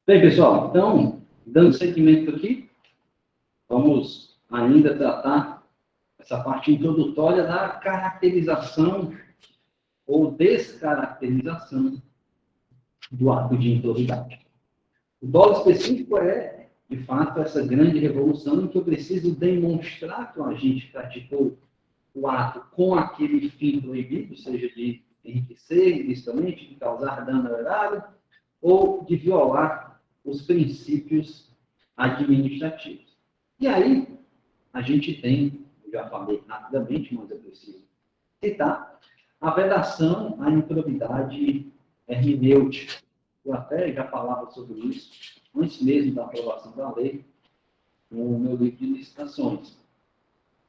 Bem, pessoal, então, dando seguimento aqui, vamos ainda tratar essa parte introdutória da caracterização ou descaracterização do ato de improbidade. O dolo específico é, de fato, essa grande revolução em que eu preciso demonstrar que o agente praticou o ato com aquele fim proibido, seja de enriquecer ilicitamente, de causar dano ao erário, ou de violar os princípios administrativos. E aí, a gente tem, eu já falei rapidamente, mas eu preciso citar, a vedação à improbidade hermenêutica. Eu até já falava sobre isso antes mesmo da aprovação da lei, no meu livro de licitações.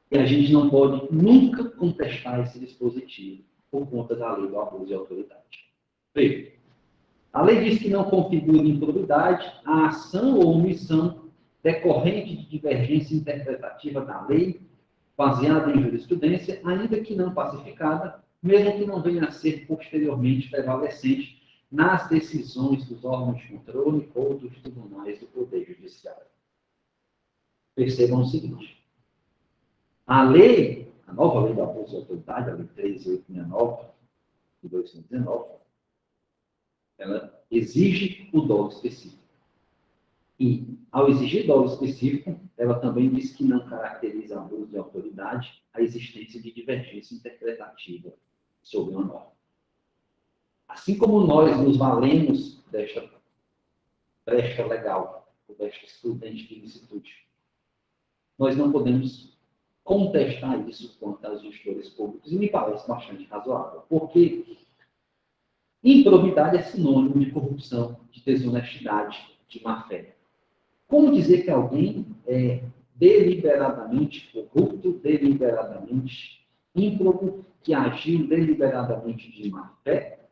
E a gente não pode nunca contestar esse dispositivo por conta da lei do abuso de autoridade. Veja, a lei diz que não configura improbidade a ação ou omissão decorrente de divergência interpretativa da lei, baseada em jurisprudência, ainda que não pacificada, mesmo que não venha a ser posteriormente prevalecente nas decisões dos órgãos de controle ou dos tribunais do Poder Judiciário. Percebam o seguinte: a lei, a nova lei da abuso de autoridade, a lei 13869 de 2019, ela exige o dolo específico. E, ao exigir dolo específico, ela também diz que não caracteriza abuso de autoridade a existência de divergência interpretativa sobre uma norma. Assim como nós nos valemos desta brecha legal, ou desta excludente de ilicitude, nós não podemos contestar isso quanto aos gestores públicos, e me parece bastante razoável, porque improbidade é sinônimo de corrupção, de desonestidade, de má-fé. Como dizer que alguém é deliberadamente corrupto, deliberadamente ímprobo, que agiu deliberadamente de má-fé,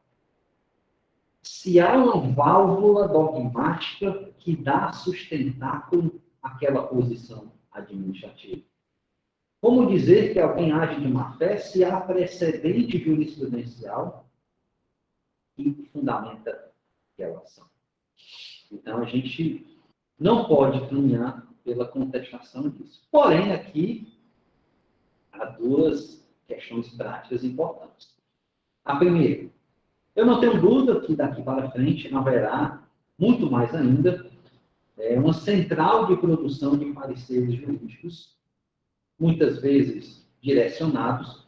se há uma válvula dogmática que dá sustentáculo àquela posição administrativa? Como dizer que alguém age de má-fé se há precedente jurisprudencial que fundamenta aquela ação? Então, a gente não pode caminhar pela contestação disso. Porém, aqui há duas questões práticas importantes. A primeira, eu não tenho dúvida que daqui para frente haverá, muito mais ainda, uma central de produção de pareceres jurídicos, muitas vezes direcionados,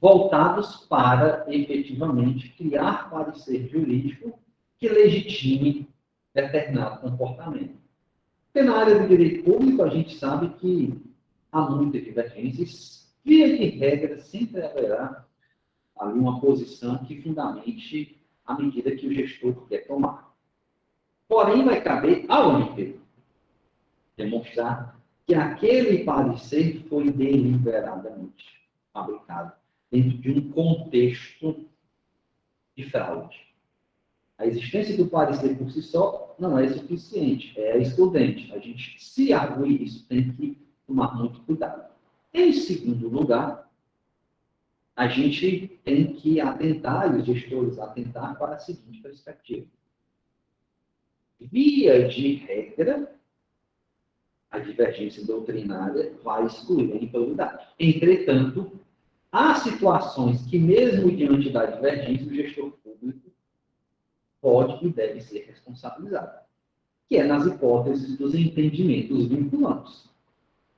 voltados para, efetivamente, criar parecer jurídico que legitime determinado comportamento. Porque na área do direito público, a gente sabe que há muitas divergências. Via de regra, sempre haverá ali uma posição que fundamente a medida que o gestor quer tomar. Porém, vai caber ao MP demonstrar que aquele parecer foi deliberadamente fabricado dentro de um contexto de fraude. A existência do parecer por si só não é suficiente, é excludente. A gente, se arguir isso, tem que tomar muito cuidado. Em segundo lugar, a gente tem que atentar, e os gestores atentar para a seguinte perspectiva. Via de regra, a divergência doutrinária vai excluir a improbidade. Entretanto, há situações que, mesmo diante da divergência, o gestor público pode e deve ser responsabilizado, que é nas hipóteses dos entendimentos vinculantes.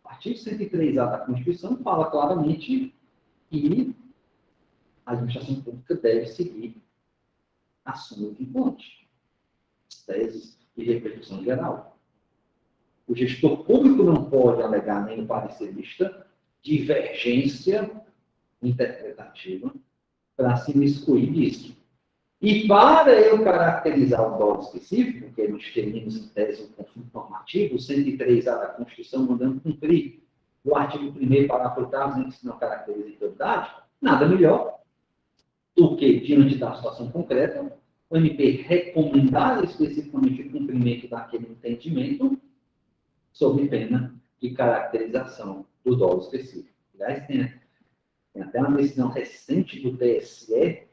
O artigo 103A da Constituição fala claramente que a administração pública deve seguir a súmula vinculante, as teses de repercussão geral. O gestor público não pode alegar nem o parecerista divergência interpretativa para se excluir disso. E para eu caracterizar o dolo específico, que nós teremos em tese um conflito normativo, o 103A da Constituição mandando cumprir o artigo 1º, parágrafo 8º, dizendo que se não caracteriza a improbidade, nada melhor do que, diante da situação concreta, o MP recomendar especificamente o cumprimento daquele entendimento sob pena de caracterização do dolo específico. Aliás, tem até uma decisão recente do TSE,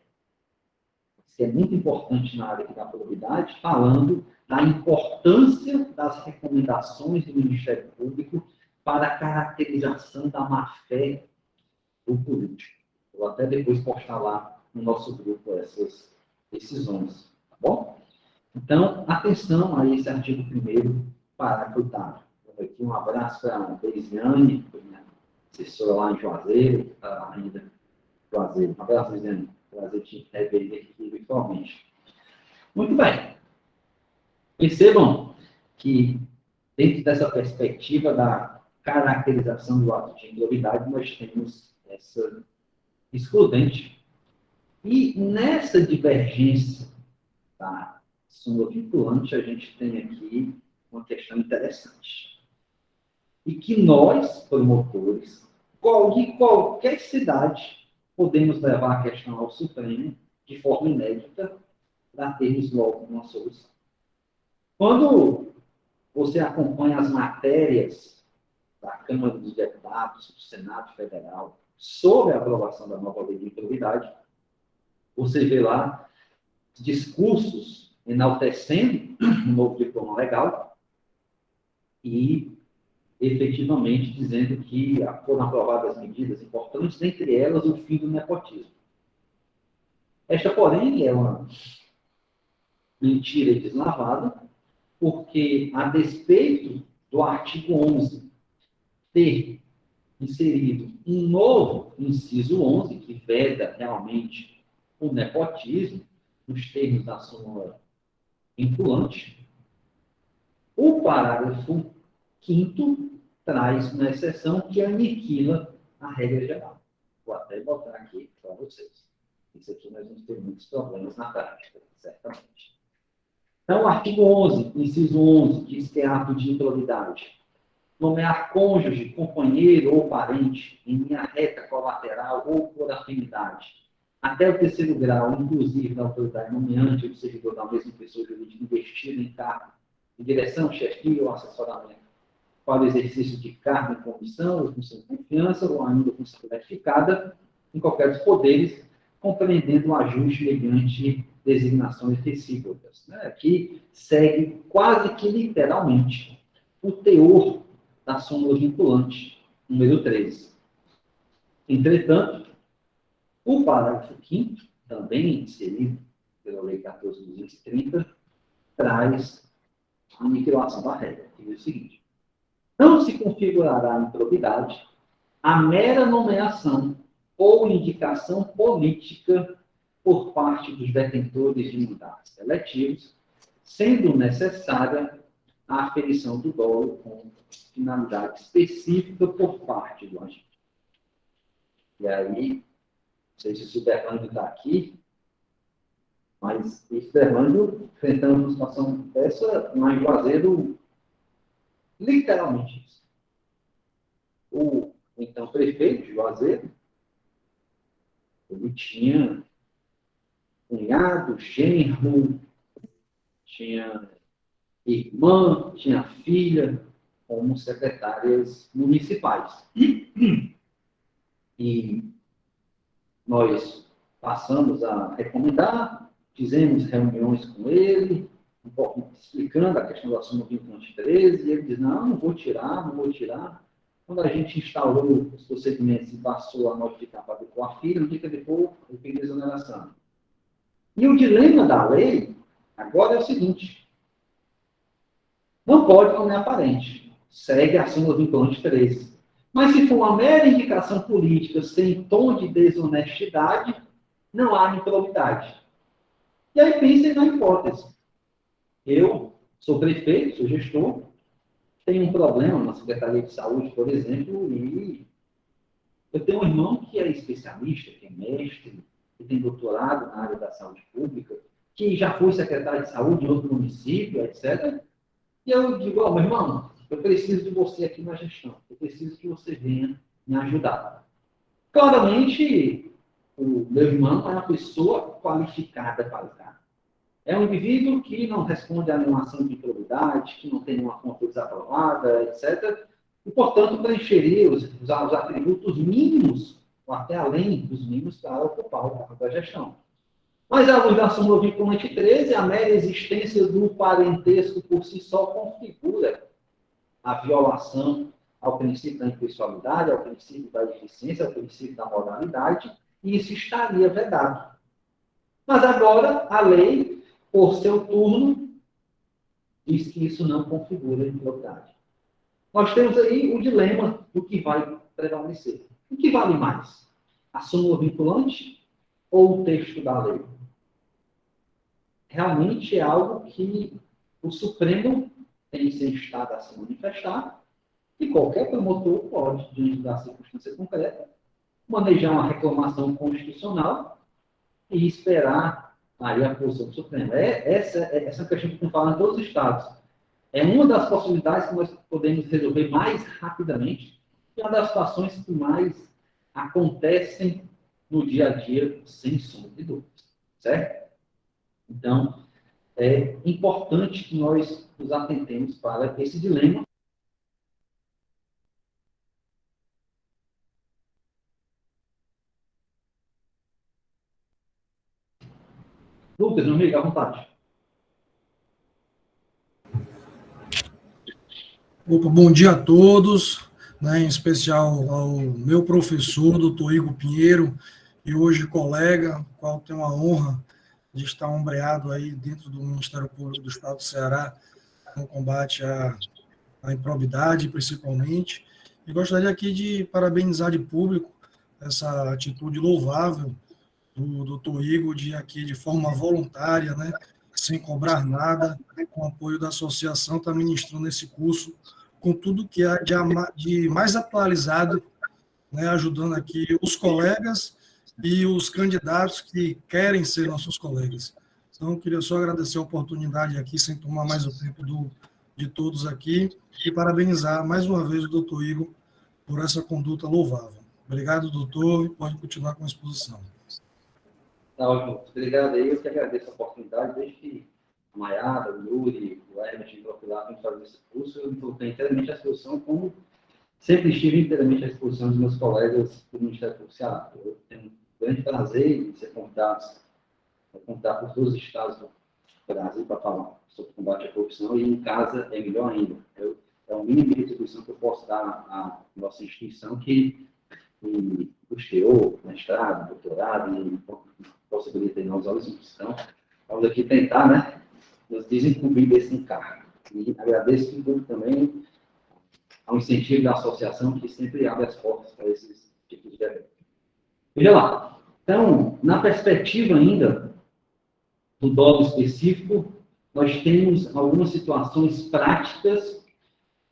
que é muito importante na área da probidade, falando da importância das recomendações do Ministério Público para a caracterização da má-fé do político. Vou até depois postar lá no nosso grupo essas decisões, tá bom? Então, atenção a esse artigo 1º, parágrafo 8º. Aqui um abraço para a Beisiane, minha assessora lá em Juazeiro, que está ainda em Juazeiro. Um abraço, Beisiane. Prazer te rever aqui virtualmente. Muito bem. Percebam que, dentro dessa perspectiva da caracterização do ato de improbidade, nós temos essa excludente. E nessa divergência da súmula vinculante, a gente tem aqui uma questão interessante. E que nós, promotores, de qualquer cidade, podemos levar a questão ao Supremo de forma inédita para termos logo uma solução. Quando você acompanha as matérias da Câmara dos Deputados, do Senado Federal, sobre a aprovação da nova lei de improbidade, você vê lá discursos enaltecendo o novo diploma legal e, efetivamente, dizendo que foram aprovadas medidas importantes, dentre elas o fim do nepotismo. Esta, porém, é uma mentira deslavada, porque, a despeito do artigo 11 ter inserido um novo inciso 11, que veda realmente o nepotismo, nos termos da súmula vinculante, o parágrafo 5º traz uma exceção que aniquila a regra geral. Vou até botar aqui para vocês. Isso aqui nós vamos ter muitos problemas na prática, certamente. Então, o artigo 11, inciso 11, diz que é ato de improbidade. Nomear cônjuge, companheiro ou parente em linha reta, colateral ou por afinidade, até o 3º grau, inclusive da autoridade nomeante ou servidor da mesma pessoa jurídica investida em cargo de direção, chefia ou assessoramento, para o exercício de cargo em comissão ou função de confiança, ou ainda função gratificada, em qualquer dos poderes, compreendendo o ajuste mediante designações recíprocas. Aqui segue quase que literalmente o teor da súmula vinculante, número 13. Entretanto, o parágrafo 5º, também inserido pela Lei 14.230, traz a aniquilação da regra, que diz o seguinte: não se configurará improbidade a mera nomeação ou indicação política por parte dos detentores de mandatos eletivos, sendo necessária a aferição do dolo com finalidade específica por parte do agente. E aí, não sei se o Superlândio está aqui, mas o Superlândio, enfrentando uma situação dessa, lá em Juazeiro, literalmente isso. O então prefeito de Juazeiro, ele tinha cunhado, genro, tinha irmã, tinha filha, como secretárias municipais. E nós passamos a recomendar, fizemos reuniões com ele, um pouco explicando a questão da súmula 2013, e ele diz, não vou tirar. Quando a gente instalou os procedimentos e passou a notificar para adequar a filha, no dia que adequou, ele pediu exoneração. E o dilema da lei agora é o seguinte: não pode nomear parente, segue a súmula vinculante 13. Mas se for uma mera indicação política sem tom de desonestidade, não há improbidade. E aí pensem na hipótese. Eu sou prefeito, sou gestor, tenho um problema na Secretaria de Saúde, por exemplo, e eu tenho um irmão que é especialista, que é mestre, que tem doutorado na área da saúde pública, que já foi secretário de saúde em outro município, etc. E eu digo, meu irmão, eu preciso de você aqui na gestão, eu preciso que você venha me ajudar. Claramente, o meu irmão é uma pessoa qualificada para o cargo. É um indivíduo que não responde a nenhuma ação de improbidade, que não tem nenhuma conta desaprovada, etc. E, portanto, preencheria os atributos mínimos, ou até além dos mínimos, para ocupar o cargo da gestão. Mas, à luz da súmula vinculante 13, a mera existência do parentesco por si só configura a violação ao princípio da impessoalidade, ao princípio da eficiência, ao princípio da moralidade, e isso estaria vedado. Mas agora, a lei, por seu turno, diz que isso não configura improbidade. Nós temos aí o dilema do que vai prevalecer. O que vale mais? A súmula vinculante ou o texto da lei? Realmente é algo que o Supremo tem se instado a se manifestar e qualquer promotor pode, diante da circunstância concreta, manejar uma reclamação constitucional e esperar aí a posição do Supremo. Essa questão que estamos falando em todos os estados. É uma das possibilidades que nós podemos resolver mais rapidamente e uma das situações que mais acontecem no dia a dia, sem sombra de dúvidas. Certo? Então, é importante que nós nos atentemos para esse dilema. Lucas, meu amigo, à vontade. Opa, bom dia a todos, né, em especial ao meu professor, doutor Igor Pinheiro, e hoje colega, qual tenho a honra de estar ombreado aí dentro do Ministério Público do Estado do Ceará, no combate à improbidade, principalmente. E gostaria aqui de parabenizar de público essa atitude louvável do doutor Igor de aqui, de forma voluntária, né, sem cobrar nada, com apoio da associação, está ministrando esse curso com tudo que há de mais atualizado, né, ajudando aqui os colegas e os candidatos que querem ser nossos colegas. Então, eu queria só agradecer a oportunidade aqui, sem tomar mais o tempo de todos aqui, e parabenizar mais uma vez o doutor Igor por essa conduta louvável. Obrigado, doutor, e pode continuar com a exposição. Tá, ótimo. Obrigado aí, eu que agradeço a oportunidade, desde que a Maiara, o Yuri, o Hermes me procuraram para fazer esse curso, eu me coloquei inteiramente à disposição, como sempre estive inteiramente à disposição dos meus colegas do Ministério Público do Ceará. Eu tenho um grande prazer em ser convidado por todos os estados do Brasil para falar sobre o combate à corrupção, e em casa é melhor ainda. É o mínimo de retribuição que eu posso dar à nossa instituição, que custeou mestrado, doutorado, e possibilita novos alunos. Então, vamos aqui tentar, né, nos desincumbir desse encargo. E agradeço tudo também ao incentivo da associação, que sempre abre as portas para esses tipos de eventos. Veja lá. Então, na perspectiva ainda do dolo específico, nós temos algumas situações práticas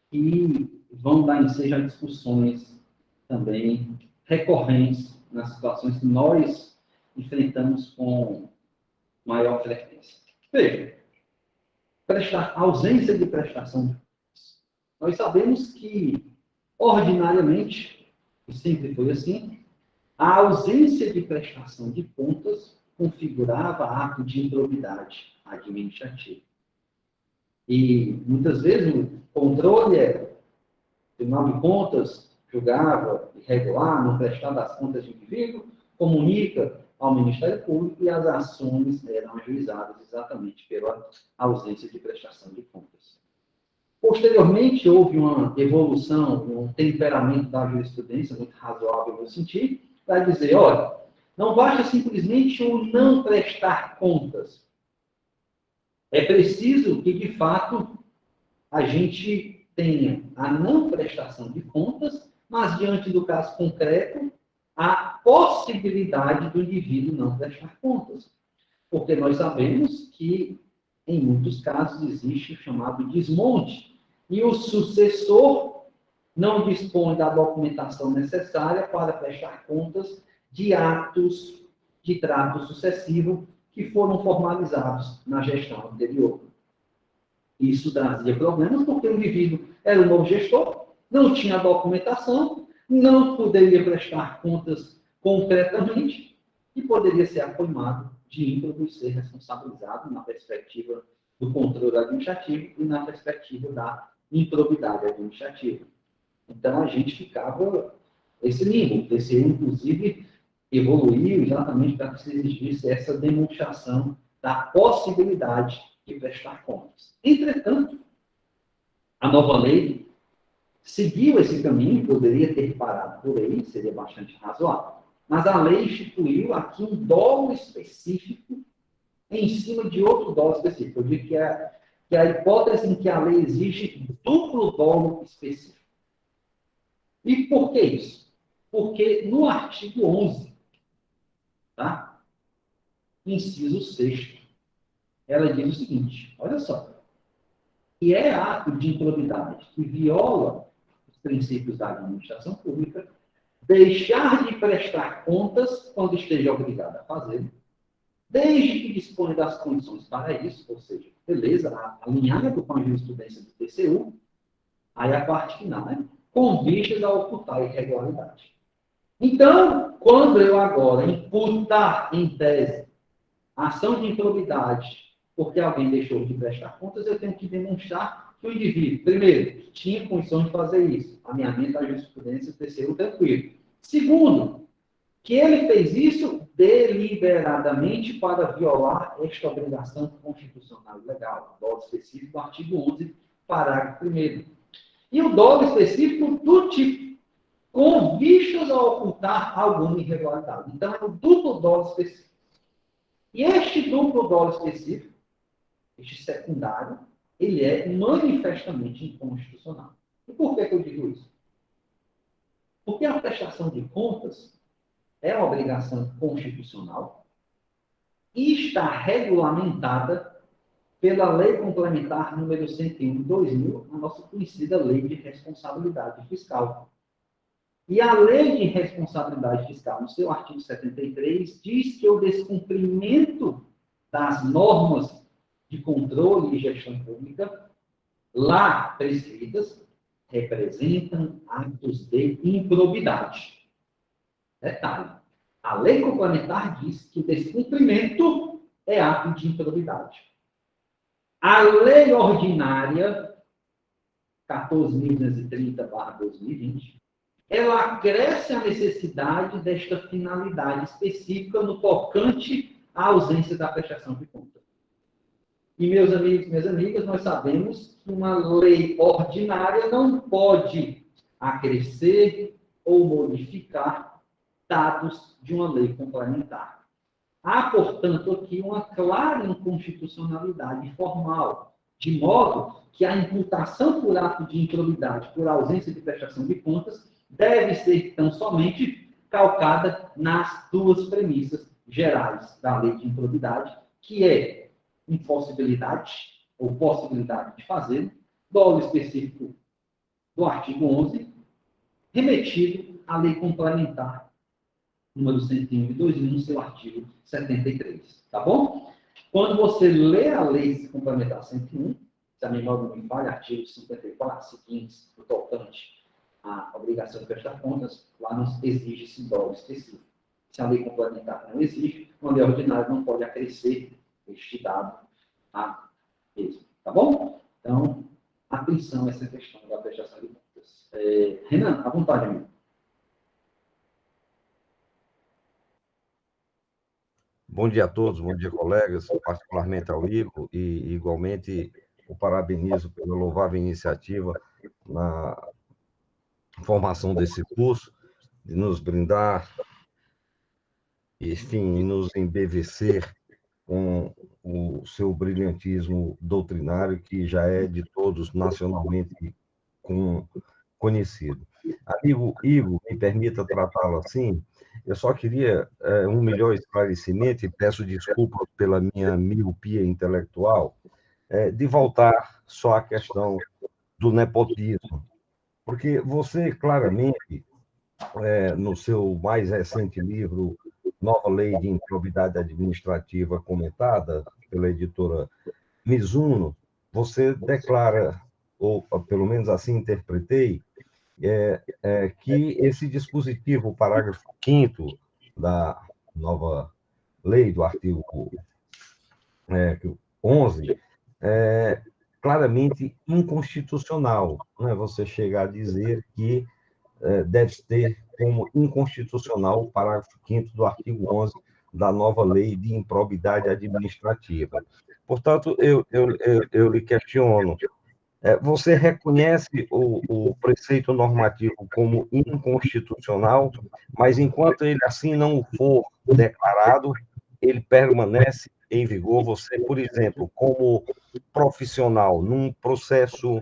que vão dar ensejo a discussões também recorrentes nas situações que nós enfrentamos com maior frequência. Veja, ausência de prestação de contas. Nós sabemos que, ordinariamente, e sempre foi assim, a ausência de prestação de contas configurava ato de improbidade administrativa. E, muitas vezes, o controle era, Tribunal de Contas julgava irregular, não prestando as contas de indivíduo, comunica ao Ministério Público e as ações eram ajuizadas exatamente pela ausência de prestação de contas. Posteriormente, houve uma evolução, um temperamento da jurisprudência muito razoável no sentido, para dizer, olha, não basta simplesmente o não prestar contas. É preciso que, de fato, a gente tenha a não prestação de contas, mas, diante do caso concreto, a possibilidade do indivíduo não prestar contas. Porque nós sabemos que, em muitos casos, existe o chamado desmonte, e o sucessor não dispõe da documentação necessária para prestar contas de atos de trato sucessivo que foram formalizados na gestão anterior. Isso trazia problemas, porque o indivíduo era o novo gestor, não tinha documentação, não poderia prestar contas concretamente e poderia ser acoimado de ímprobo e ser responsabilizado na perspectiva do controle administrativo e na perspectiva da improbidade administrativa. Então, a gente ficava esse limbo, esse, inclusive, evoluiu exatamente para que se exigisse essa demonstração da possibilidade de prestar contas. Entretanto, a nova lei seguiu esse caminho, poderia ter parado por aí, seria bastante razoável, mas a lei instituiu aqui um dolo específico em cima de outro dolo específico. Eu digo que é a hipótese em que a lei exige duplo dolo específico. E por que isso? Porque no artigo 11, tá? Inciso 6º, ela diz o seguinte, olha só, que é ato de improbidade que viola os princípios da administração pública, deixar de prestar contas quando esteja obrigado a fazê-lo, desde que disponha das condições para isso, ou seja, beleza, alinhado com a jurisprudência do TCU, aí a parte final, né? Com vistas a ocultar a irregularidade. Então, quando eu agora imputar em tese ação de improbidade porque alguém deixou de prestar contas, eu tenho que demonstrar que o indivíduo, primeiro, tinha condição de fazer isso, alinhamento à jurisprudência do TCU tranquilo. Segundo, que ele fez isso deliberadamente para violar esta obrigação constitucional e legal, dolo específico do artigo 11, parágrafo 1º. E o dolo específico do tipo, com vistas a ocultar alguma irregularidade. Então, é o duplo dolo específico. E este duplo dolo específico, este secundário, ele é manifestamente inconstitucional. E por que eu digo isso? Porque a prestação de contas é uma obrigação constitucional e está regulamentada pela Lei Complementar número 101 de 2000, a nossa conhecida Lei de Responsabilidade Fiscal. E a Lei de Responsabilidade Fiscal, no seu artigo 73, diz que o descumprimento das normas de controle e gestão pública, lá prescritas, representam atos de improbidade. Detalhe, a lei complementar diz que o descumprimento é ato de improbidade. A lei ordinária, 14.230/2020, ela acresce a necessidade desta finalidade específica no tocante à ausência da prestação de contas. E, meus amigos e minhas amigas, nós sabemos que uma lei ordinária não pode acrescer ou modificar dados de uma lei complementar. Há, portanto, aqui uma clara inconstitucionalidade formal, de modo que a imputação por ato de improbidade por ausência de prestação de contas deve ser, tão somente, calcada nas duas premissas gerais da lei de improbidade, que é impossibilidade ou possibilidade de fazer, dolo específico do artigo 11, remetido à lei complementar número 101 de 2000, no seu artigo 73. Tá bom? Quando você lê a lei complementar 101, se a memória não me falha, artigo 54, seguintes, do tocante à obrigação de prestar contas, lá não exige esse dolo específico. Se a lei complementar não exige, uma lei ordinária não pode acrescer este dado a mesmo. Tá bom? Então, atenção a essa questão da prestação de contas. Renan, à vontade, amigo. Bom dia a todos, bom dia, colegas, particularmente ao Igor, e igualmente o parabenizo pela louvável iniciativa na formação desse curso, de nos brindar, enfim, nos embevecer com o seu brilhantismo doutrinário, que já é de todos nacionalmente conhecido. Amigo Igor, me permita tratá-lo assim, eu só queria um melhor esclarecimento, e peço desculpas pela minha miopia intelectual, de voltar só à questão do nepotismo, porque você claramente, no seu mais recente livro, Nova Lei de Improbidade Administrativa, comentada pela editora Mizuno, você declara, ou pelo menos assim interpretei, que esse dispositivo, o parágrafo 5º da nova lei, do artigo 11, é claramente inconstitucional. Né? Você chega a dizer que deve ter como inconstitucional o parágrafo 5º do artigo 11 da nova lei de improbidade administrativa. Portanto, eu lhe questiono, você reconhece o preceito normativo como inconstitucional, mas enquanto ele assim não for declarado, ele permanece em vigor. Você, por exemplo, como profissional, num processo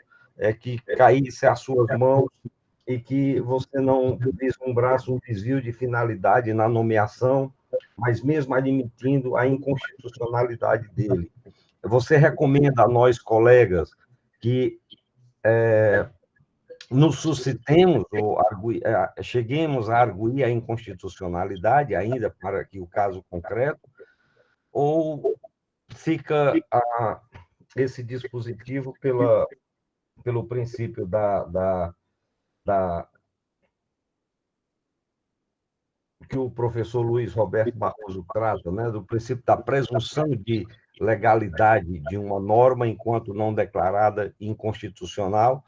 que caísse às suas mãos e que você não vislumbrasse um desvio de finalidade na nomeação, mas mesmo admitindo a inconstitucionalidade dele, você recomenda a nós, colegas, que nos suscitemos ou cheguemos a arguir a inconstitucionalidade ainda para que o caso concreto, ou fica esse dispositivo pelo princípio que o professor Luiz Roberto Barroso trata, né, do princípio da presunção de legalidade de uma norma enquanto não declarada inconstitucional.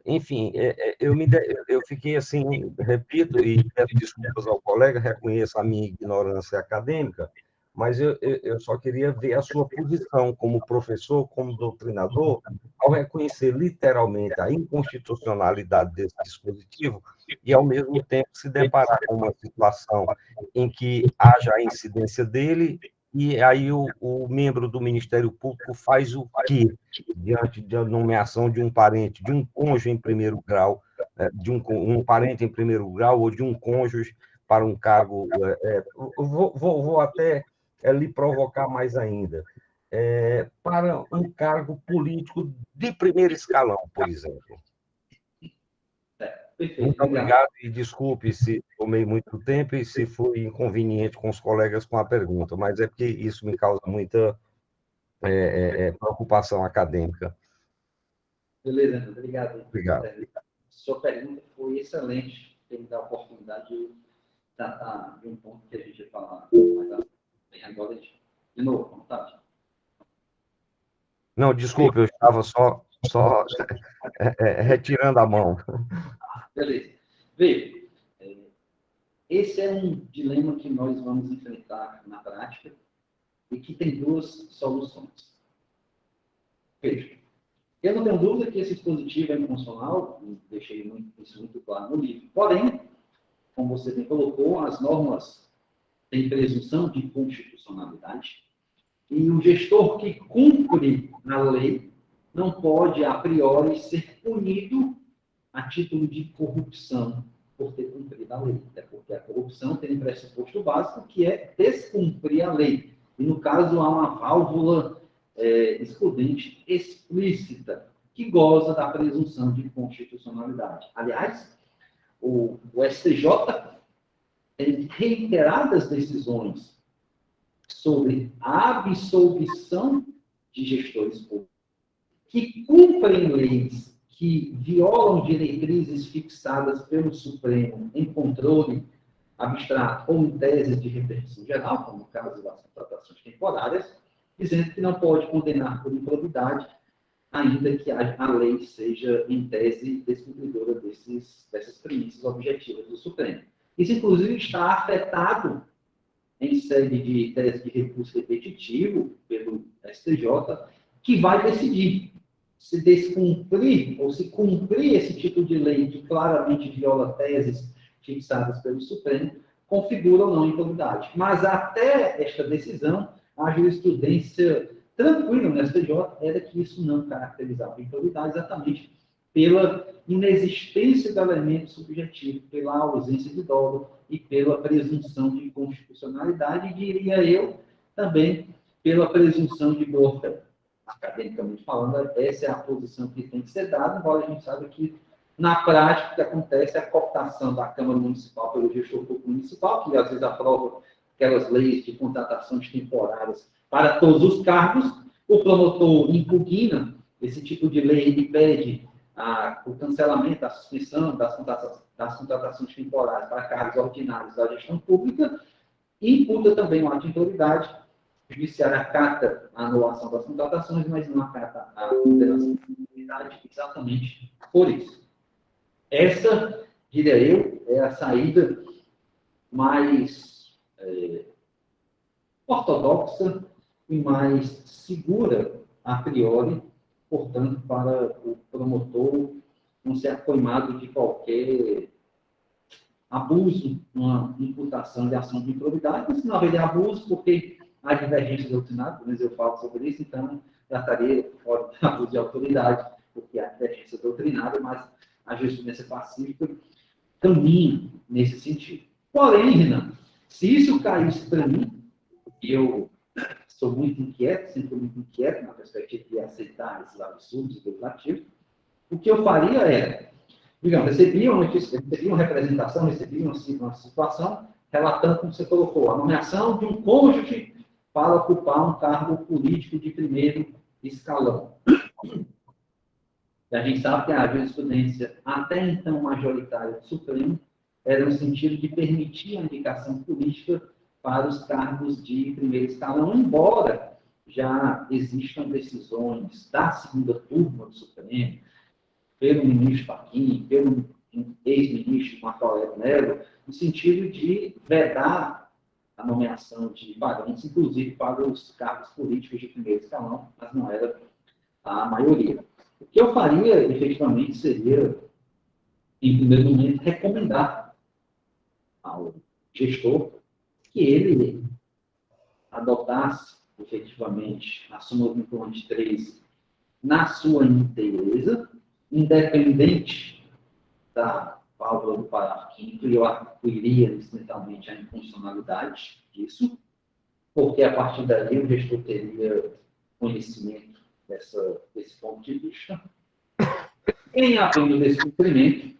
Enfim, eu fiquei assim, repito, e peço desculpas ao colega, reconheço a minha ignorância acadêmica, mas eu só queria ver a sua posição como professor, como doutrinador, ao reconhecer literalmente a inconstitucionalidade desse dispositivo e, ao mesmo tempo, se deparar com uma situação em que haja a incidência dele e aí o membro do Ministério Público faz o quê diante da nomeação de um parente, de um cônjuge em primeiro grau, de um parente em primeiro grau ou de um cônjuge para um cargo. Vou até lhe provocar mais ainda. Para um cargo político de primeiro escalão, por exemplo. Perfeito. Muito obrigado e desculpe se tomei muito tempo e se fui inconveniente com os colegas com a pergunta, mas é porque isso me causa muita preocupação acadêmica. Beleza, obrigado. Obrigado. Sua pergunta foi excelente, tem que dar a oportunidade de tratar de um ponto que a gente vai falar mais agora. De novo, vontade. Não, desculpe, eu estava só retirando a mão. Beleza. Veja, esse é um dilema que nós vamos enfrentar na prática e que tem duas soluções. Veja, eu não tenho dúvida que esse dispositivo é inconstitucional, deixei isso muito claro no livro. Porém, como você bem colocou, as normas têm presunção de constitucionalidade e o gestor que cumpre a lei não pode, a priori, ser punido a título de corrupção por ter cumprido a lei. É porque a corrupção tem um pressuposto básico que é descumprir a lei. E, no caso, há uma válvula excludente explícita que goza da presunção de constitucionalidade. Aliás, o STJ tem reiteradas decisões sobre a absolvição de gestores públicos que cumprem leis que violam diretrizes fixadas pelo Supremo em controle abstrato ou em teses de repercussão geral, como no caso das contratações temporárias, dizendo que não pode condenar por improbidade, ainda que a lei seja, em tese, descumpridora dessas premissas objetivas do Supremo. Isso, inclusive, está afetado em sede de tese de recurso repetitivo pelo STJ, que vai decidir se descumprir ou se cumprir esse tipo de lei que claramente viola teses fixadas pelo Supremo, configura ou não improbidade. Mas até esta decisão, a jurisprudência tranquila no STJ era que isso não caracterizava improbidade exatamente pela inexistência do elemento subjetivo, pela ausência de dolo e pela presunção de constitucionalidade, e diria eu também pela presunção de boa-fé. Academicamente falando, essa é a posição que tem que ser dada, embora a gente saiba que, na prática, o que acontece é a cooptação da Câmara Municipal pelo gestor público municipal, que às vezes aprova aquelas leis de contratações temporárias para todos os cargos, o promotor impugna esse tipo de lei e pede o cancelamento, a suspensão das contratações temporárias para cargos ordinários da gestão pública e imputa também um ato de autoridade. O judiciário acata a anulação das contratações, mas não acata a condenação de impunidade exatamente por isso. Essa diria eu, é a saída mais ortodoxa e mais segura, a priori, portanto, para o promotor não ser acoimado de qualquer abuso, uma imputação de ação de improbidade, mas não haveria abuso, porque há divergência doutrinária, mas eu falo sobre isso, então já estaria fora de abuso de autoridade, porque há divergência doutrinária, mas a jurisprudência pacífica caminha nesse sentido. Porém, Renan, se isso caísse para mim, eu sou muito inquieto, sempre fui muito inquieto na perspectiva de aceitar esses absurdos legislativos, o que eu faria era, digamos, recebi uma representação, recebi uma situação relatando, como você colocou, a nomeação de um cônjuge para ocupar um cargo político de primeiro escalão. E a gente sabe que a jurisprudência, até então majoritária do Supremo, era no sentido de permitir a indicação política para os cargos de primeiro escalão, embora já existam decisões da segunda turma do Supremo, pelo ministro Fachin, pelo ex-ministro Marco Aurélio Melo, no sentido de vedar a nomeação de varões, inclusive para os cargos políticos de primeiro escalão, mas não era a maioria. O que eu faria, efetivamente, seria, em primeiro momento, recomendar ao gestor que ele adotasse, efetivamente, a súmula vinculante 3 na sua inteireza, independente da válvula do parágrafo 5º, e eu atribuiria instrumentalmente a inconstitucionalidade disso, porque a partir daí o gestor teria conhecimento desse ponto de vista. Em havendo desse cumprimento,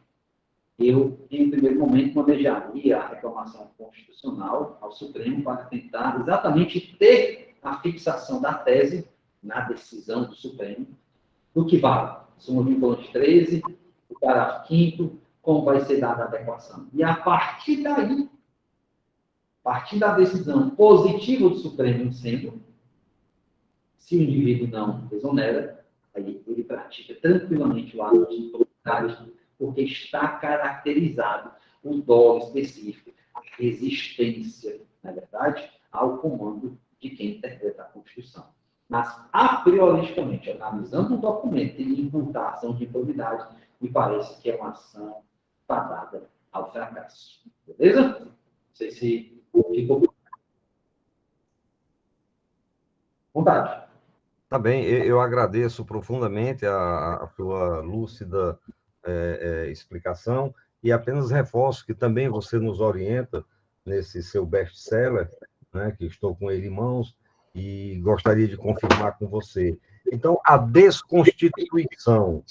eu, em primeiro momento, manejaria a reclamação constitucional ao Supremo para tentar exatamente ter a fixação da tese na decisão do Supremo, do que vale. Súmula vinculante 13, o parágrafo 5º, como vai ser dada a adequação. E a partir daí, a partir da decisão positiva do Supremo sendo, se o indivíduo não desonera, aí ele pratica tranquilamente o ato de improbidade, porque está caracterizado o dolo específico, a resistência, na verdade, ao comando de quem interpreta a Constituição. Mas, a prioristicamente, analisando o documento e imputar a ação de improbidade, me parece que é uma ação fadada ao fracasso. Beleza? Não sei se ficou. Vontade. Tá bem, eu agradeço profundamente a sua lúcida explicação e apenas reforço que também você nos orienta nesse seu best-seller, né, que estou com ele em mãos, e gostaria de confirmar com você. Então, a desconstituição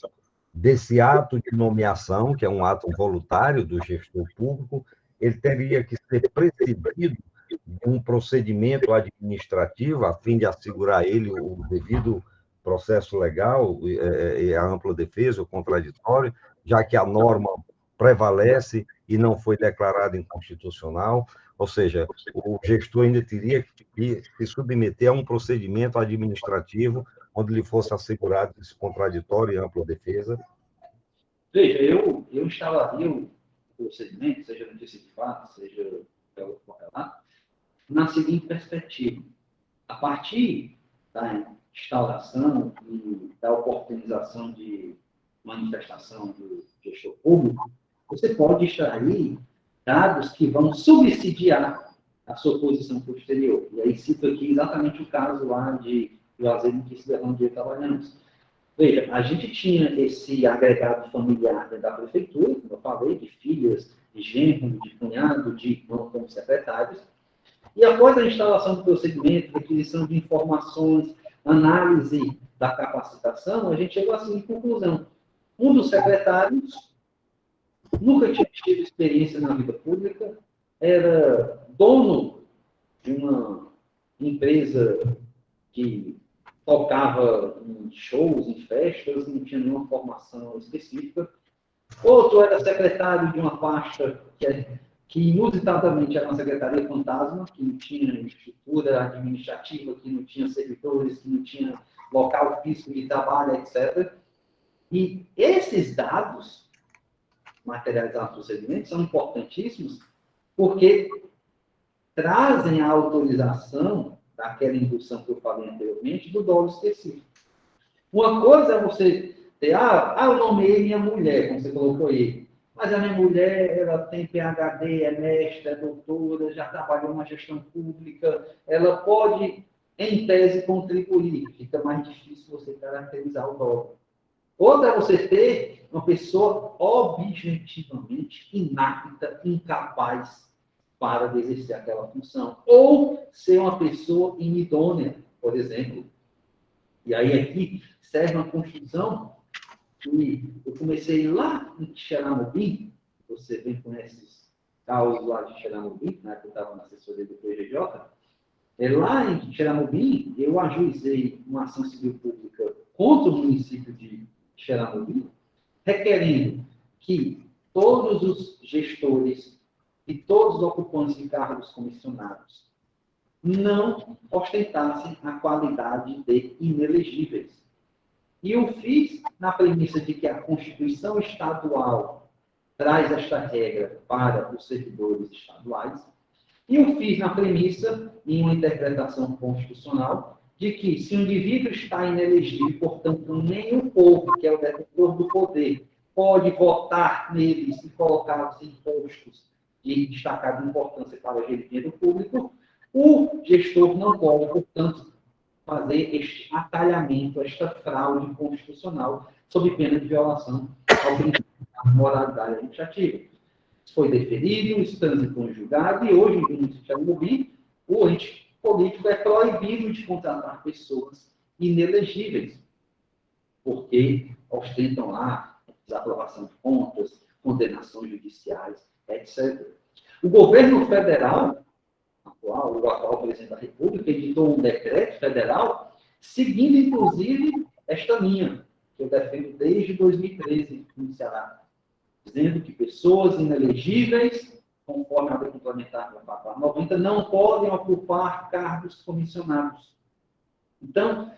desse ato de nomeação, que é um ato voluntário do gestor público, ele teria que ser precedido de um procedimento administrativo, a fim de assegurar a ele o devido processo legal, e a ampla defesa, o contraditório, já que a norma prevalece e não foi declarada inconstitucional, ou seja, o gestor ainda teria que se submeter a um procedimento administrativo onde lhe fosse assegurado esse contraditório e ampla defesa. Veja, eu instalaria o procedimento, seja notícia de fato, seja pelo correlato, na seguinte perspectiva. A partir da instauração e da oportunização de manifestação do gestor público, você pode extrair dados que vão subsidiar a sua posição posterior. E aí cito aqui exatamente o caso lá de Juazeiro que se onde trabalhamos. Veja, a gente tinha esse agregado familiar da prefeitura, como eu falei, de filhas, de genro, de cunhado, de irmão como secretários, e após a instalação do procedimento, aquisição de informações, análise da capacitação, a gente chegou assim em conclusão. Um dos secretários nunca tinha tido experiência na vida pública, era dono de uma empresa que tocava em shows, em festas, não tinha nenhuma formação específica. Outro era secretário de uma pasta que inusitadamente era uma secretaria fantasma, que não tinha estrutura administrativa, que não tinha servidores, que não tinha local físico de trabalho, etc. E esses dados materializados no procedimento são importantíssimos porque trazem a autorização daquela indução que eu falei anteriormente do dolo específico. Uma coisa é você ter, eu nomeei minha mulher, como você colocou aí, mas a minha mulher, ela tem PhD, é mestra, é doutora, já trabalhou na gestão pública, ela pode, em tese, contribuir. Fica mais difícil você caracterizar o dolo. Outra é você ter uma pessoa objetivamente inapta, incapaz para exercer aquela função. Ou ser uma pessoa inidônea, por exemplo. E aí aqui serve uma construção que eu comecei lá em Xeramobim, você bem conhece os causos lá de Xeramobim, né, que eu estava na assessoria do PGJ. Lá em Xeramobim, eu ajuizei uma ação civil pública contra o município de Xeramobim, requerendo que todos os gestores e todos os ocupantes de cargos comissionados não ostentassem a qualidade de inelegíveis. E eu fiz na premissa de que a Constituição Estadual traz esta regra para os servidores estaduais, e eu fiz na premissa, em uma interpretação constitucional, de que se o indivíduo está inelegível, portanto, nem o povo, que é o detentor do poder, pode votar neles e colocá-los em postos de destacada importância para gerir dinheiro público, o gestor não pode, portanto, fazer este atalhamento, esta fraude constitucional, sob pena de violação ao princípio da moralidade administrativa. Isso foi deferido, isso transitou em julgado, e hoje, em Xeramobim, o ente político é proibido de contratar pessoas inelegíveis, porque ostentam lá desaprovação de contas, condenações judiciais, etc. O governo federal, o atual presidente da República, editou um decreto federal, seguindo, inclusive, esta linha, que eu defendo desde 2013 no Ceará, dizendo que pessoas inelegíveis, conforme a lei complementar da 490, não podem ocupar cargos comissionados. Então,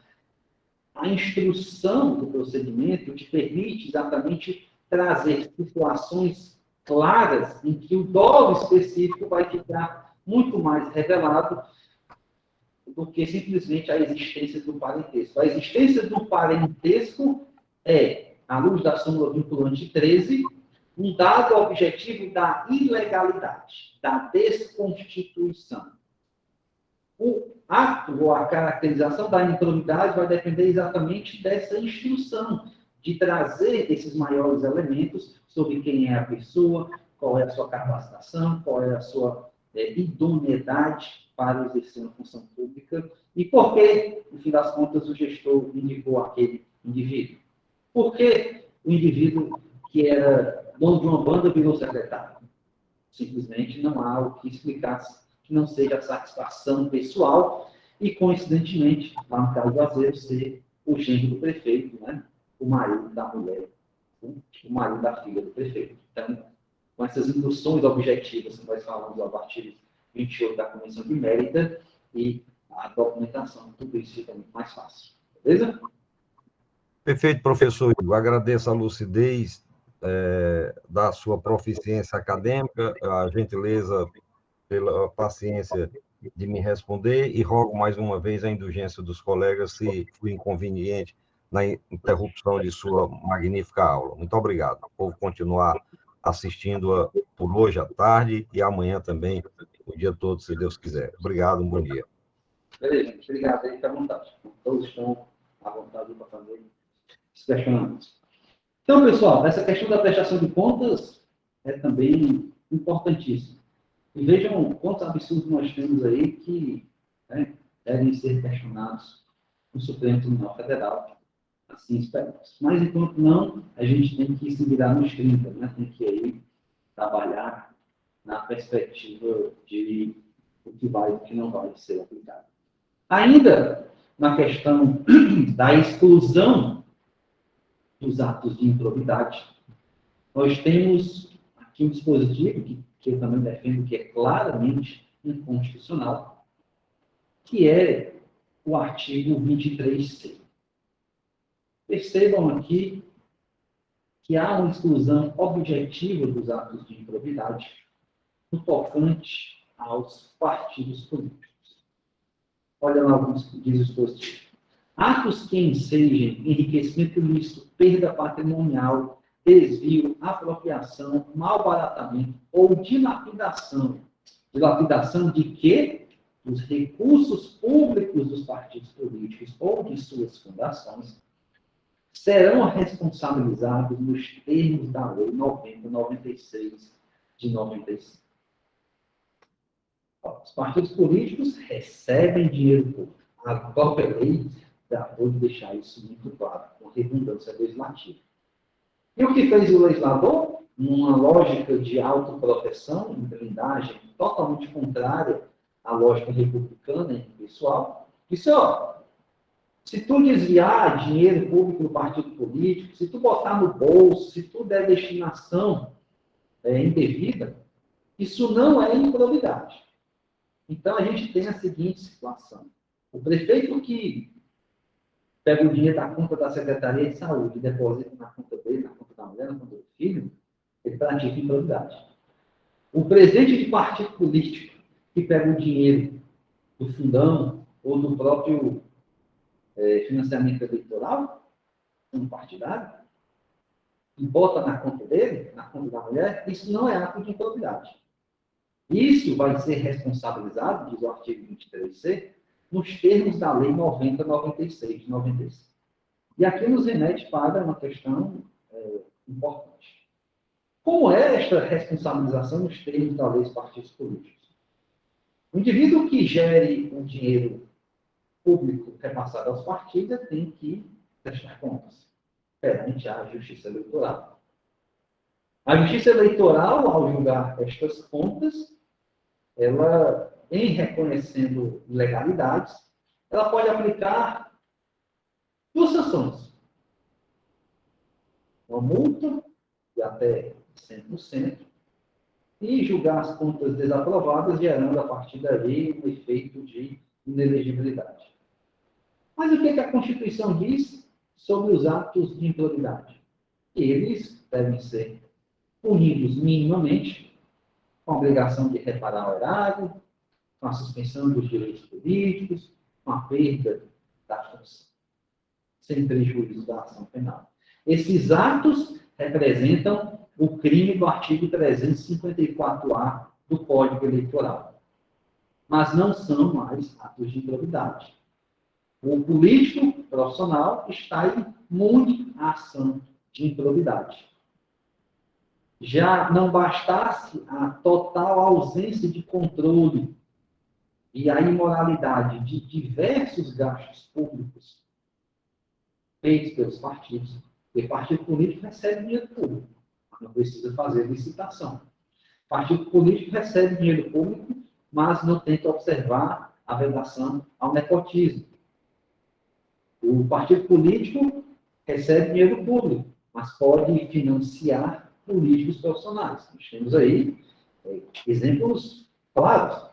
a instrução do procedimento te permite exatamente trazer situações claras em que o dolo específico vai ficar muito mais revelado do que simplesmente a existência do parentesco. A existência do parentesco é, à luz da súmula vinculante 13, um dado objetivo da ilegalidade, da desconstituição. O ato ou a caracterização da improbidade vai depender exatamente dessa instrução, de trazer esses maiores elementos sobre quem é a pessoa, qual é a sua capacitação, qual é a sua idoneidade para exercer uma função pública e por que, no fim das contas, o gestor indicou aquele indivíduo. Por que o indivíduo que era dono de uma banda virou secretário? Simplesmente não há o que explicar que não seja a satisfação pessoal e, coincidentemente, lá no caso do Azeiro, ser o genro do prefeito, né? O marido da mulher, o marido da filha do prefeito. Então, com essas induções objetivas que nós falamos a partir de 28 da Convenção de Mérida e a documentação, tudo isso fica muito mais fácil. Beleza? Perfeito, professor. Eu agradeço a lucidez da sua proficiência acadêmica, a gentileza pela paciência de me responder e rogo mais uma vez a indulgência dos colegas se fui inconveniente na interrupção de sua magnífica aula. Muito obrigado. Vou continuar assistindo-a por hoje à tarde e amanhã também, o dia todo, se Deus quiser. Obrigado, um bom dia. Beleza, gente. Obrigado. Aí, fica à vontade. Todos estão à vontade para fazer os questionamentos. Então, pessoal, essa questão da prestação de contas é também importantíssima. E vejam quantos absurdos nós temos aí que devem ser questionados no Supremo Tribunal Federal. Assim esperamos. Mas, enquanto não, a gente tem que se virar nos 30, né? Tem que aí trabalhar na perspectiva de o que vai e o que não vai ser aplicado. Ainda na questão da exclusão dos atos de improbidade, nós temos aqui um dispositivo que eu também defendo que é claramente inconstitucional, que é o artigo 23C. Percebam aqui que há uma exclusão objetiva dos atos de improbidade no tocante aos partidos políticos. Olha lá alguns dispositivos. Atos que ensejem enriquecimento ilícito, perda patrimonial, desvio, apropriação, malbaratamento ou dilapidação. Dilapidação de quê? Dos recursos públicos dos partidos políticos ou de suas fundações serão responsabilizados nos termos da Lei 9096 de 95. Os partidos políticos recebem dinheiro público. A própria lei tratou de deixar isso muito claro, com redundância legislativa. E o que fez o legislador? Numa lógica de autoproteção, de blindagem, totalmente contrária à lógica republicana e pessoal, disse, ó, se tu desviar dinheiro público do partido político, se tu botar no bolso, se tu der destinação indevida, isso não é improbidade. Então, a gente tem a seguinte situação. O prefeito que pega o dinheiro da conta da Secretaria de Saúde e deposita na conta dele, na conta da mulher, na conta do filho, ele pratica improbidade. O presidente de partido político que pega o dinheiro do fundão ou do próprio financiamento eleitoral, um partidário, e bota na conta dele, na conta da mulher, isso não é ato de improbidade. Isso vai ser responsabilizado, diz o artigo 23C, nos termos da Lei 9096 de 95. E aqui nos remete para uma questão importante. Como é esta responsabilização nos termos da lei dos partidos políticos? O indivíduo que gere um dinheiro público repassado aos partidos tem que prestar contas perante a Justiça Eleitoral. A Justiça Eleitoral, ao julgar estas contas, ela, em reconhecendo ilegalidades, ela pode aplicar duas sanções. Uma multa de até 100% e julgar as contas desaprovadas, gerando a partir daí um efeito de inelegibilidade. Mas o que a Constituição diz sobre os atos de improbidade? Eles devem ser punidos minimamente, com a obrigação de reparar o erário, com a suspensão dos direitos políticos, com a perda da função, sem prejuízo da ação penal. Esses atos representam o crime do artigo 354-A do Código Eleitoral, mas não são mais atos de improbidade. O político profissional está imune à ação de improbidade. Já não bastasse a total ausência de controle e a imoralidade de diversos gastos públicos feitos pelos partidos, porque partido político recebe dinheiro público, não precisa fazer licitação. Partido político recebe dinheiro público, mas não tem que observar a vedação ao nepotismo. O partido político recebe dinheiro público, mas pode financiar políticos profissionais. Nós temos aí exemplos claros.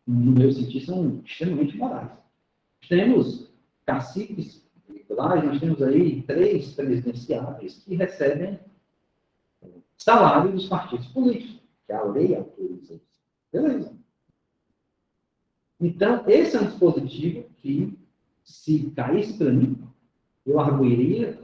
No meu sentido, são extremamente morais. Temos caciques eleitorais, nós temos aí 3 presidenciáveis que recebem salário dos partidos políticos, que a lei autoriza isso. Beleza. Então, esse é um dispositivo que, se caísse para mim, eu arguiria